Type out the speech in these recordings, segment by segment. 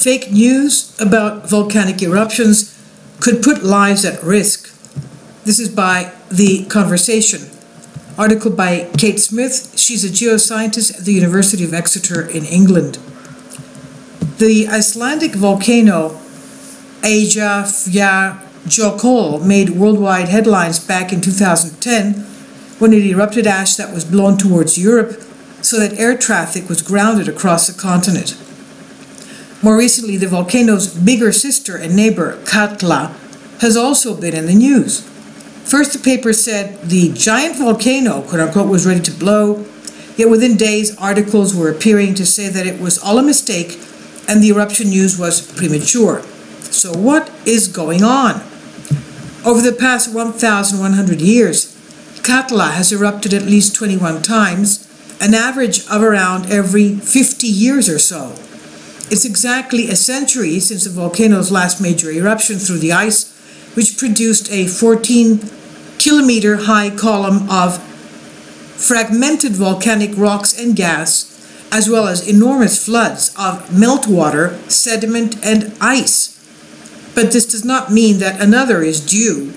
Fake news about volcanic eruptions could put lives at risk. This is by The Conversation. Article by Kate Smith. She's a geoscientist at the University of Exeter in England. The Icelandic volcano Eyjafjallajökull made worldwide headlines back in 2010 when it erupted ash that was blown towards Europe so that air traffic was grounded across the continent. More recently, the volcano's bigger sister and neighbor, Katla, has also been in the news. First, the paper said the giant volcano, quote-unquote, was ready to blow, yet within days, articles were appearing to say that it was all a mistake and the eruption news was premature. So what is going on? Over the past 1,100 years, Katla has erupted at least 21 times, an average of around every 50 years or so. It's exactly a century since the volcano's last major eruption through the ice, which produced a 14-kilometer high column of fragmented volcanic rocks and gas, as well as enormous floods of meltwater, sediment, and ice. But this does not mean that another is due.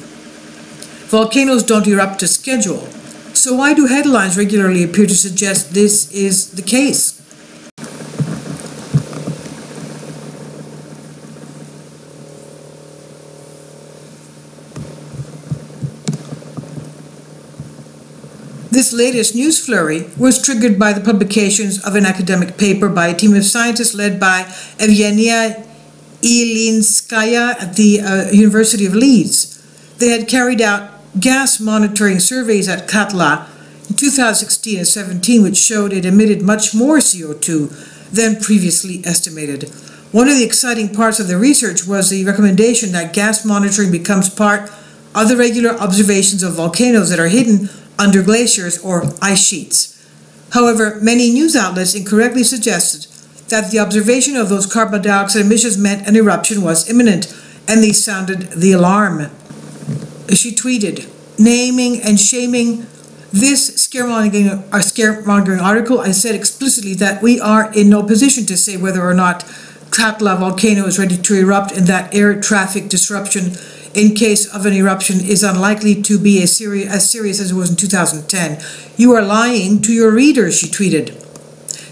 Volcanoes don't erupt to schedule. So why do headlines regularly appear to suggest this is the case? This latest news flurry was triggered by the publications of an academic paper by a team of scientists led by Evgenia Ilinskaya at the University of Leeds. They had carried out gas monitoring surveys at Katla in 2016 and 17, which showed it emitted much more CO2 than previously estimated. One of the exciting parts of the research was the recommendation that gas monitoring becomes part of the regular observations of volcanoes that are hidden under glaciers or ice sheets. However, many news outlets incorrectly suggested that the observation of those carbon dioxide emissions meant an eruption was imminent, and they sounded the alarm. She tweeted, naming and shaming this scaremongering article, I said explicitly that we are in no position to say whether or not Katla volcano is ready to erupt and that air traffic disruption in case of an eruption is unlikely to be as serious as it was in 2010. You are lying to your readers, she tweeted.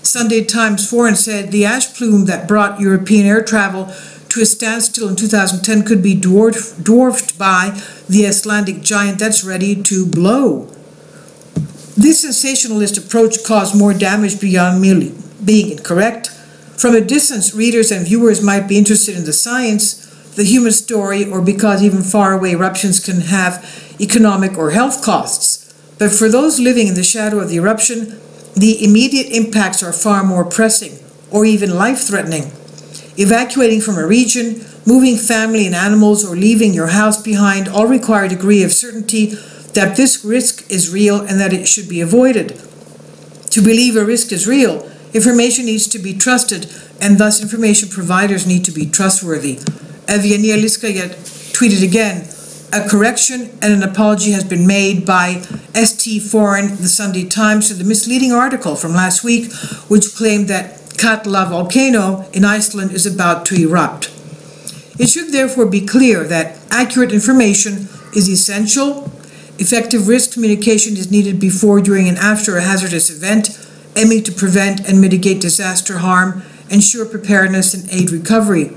Sunday Times Foreign said the ash plume that brought European air travel to a standstill in 2010 could be dwarfed by the Icelandic giant that's ready to blow. This sensationalist approach caused more damage beyond merely being incorrect. From a distance, readers and viewers might be interested in the science, the human story, or because even faraway eruptions can have economic or health costs. But for those living in the shadow of the eruption, the immediate impacts are far more pressing, or even life-threatening. Evacuating from a region, moving family and animals, or leaving your house behind all require a degree of certainty that this risk is real and that it should be avoided. To believe a risk is real, information needs to be trusted, and thus information providers need to be trustworthy. Evgenia Ilinskaya tweeted again, a correction and an apology has been made by ST Foreign, the Sunday Times, to the misleading article from last week, which claimed that Katla volcano in Iceland is about to erupt. It should therefore be clear that accurate information is essential. Effective risk communication is needed before, during, and after a hazardous event, aiming to prevent and mitigate disaster harm, ensure preparedness, and aid recovery.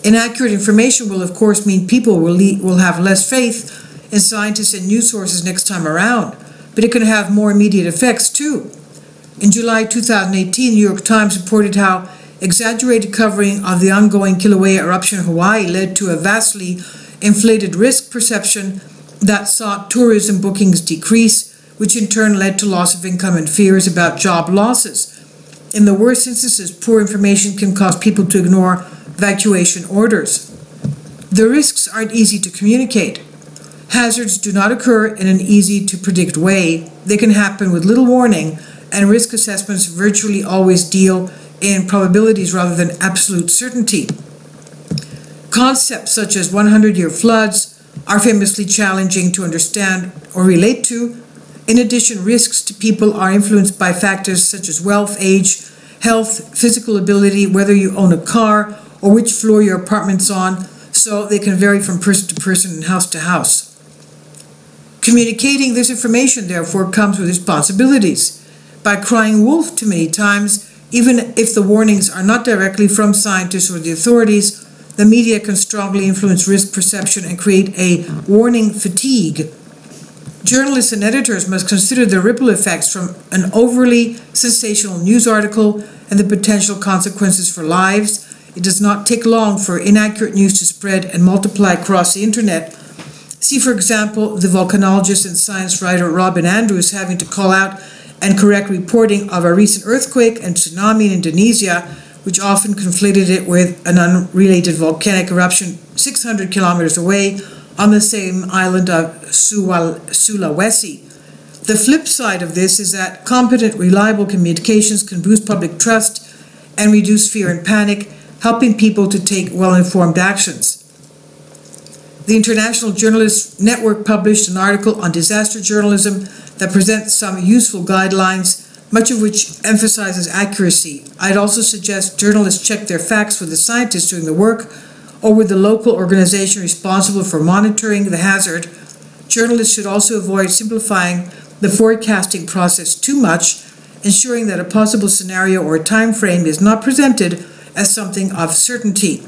Inaccurate information will, of course, mean people will have less faith in scientists and news sources next time around, but it can have more immediate effects, too. In July 2018, the New York Times reported how exaggerated covering of the ongoing Kilauea eruption in Hawaii led to a vastly inflated risk perception that saw tourism bookings decrease, which in turn led to loss of income and fears about job losses. In the worst instances, poor information can cause people to ignore evacuation orders. The risks aren't easy to communicate. Hazards do not occur in an easy-to-predict way. They can happen with little warning, and risk assessments virtually always deal in probabilities rather than absolute certainty. Concepts such as 100-year floods are famously challenging to understand or relate to. In addition, risks to people are influenced by factors such as wealth, age, health, physical ability, whether you own a car, or which floor your apartment's on, so they can vary from person to person and house to house. Communicating this information, therefore, comes with responsibilities. By crying wolf too many times, even if the warnings are not directly from scientists or the authorities, the media can strongly influence risk perception and create a warning fatigue. Journalists and editors must consider the ripple effects from an overly sensational news article and the potential consequences for lives. It does not take long for inaccurate news to spread and multiply across the internet. See, for example, the volcanologist and science writer Robin Andrews having to call out and correct reporting of a recent earthquake and tsunami in Indonesia, which often conflated it with an unrelated volcanic eruption 600 kilometers away on the same island of Sulawesi. The flip side of this is that competent, reliable communications can boost public trust and reduce fear and panic, helping people to take well-informed actions. The International Journalists Network published an article on disaster journalism that presents some useful guidelines, much of which emphasizes accuracy. I'd also suggest journalists check their facts with the scientists doing the work or with the local organization responsible for monitoring the hazard. Journalists should also avoid simplifying the forecasting process too much, ensuring that a possible scenario or time frame is not presented as something of certainty.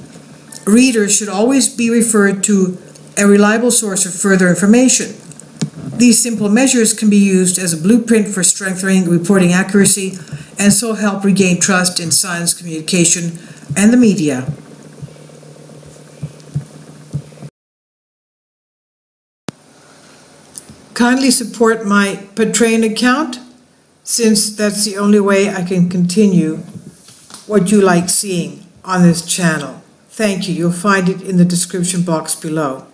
Readers should always be referred to a reliable source of further information. These simple measures can be used as a blueprint for strengthening reporting accuracy and so help regain trust in science communication and the media. Kindly support my Patreon account, since that's the only way I can continue what you like seeing on this channel. Thank you. You'll find it in the description box below.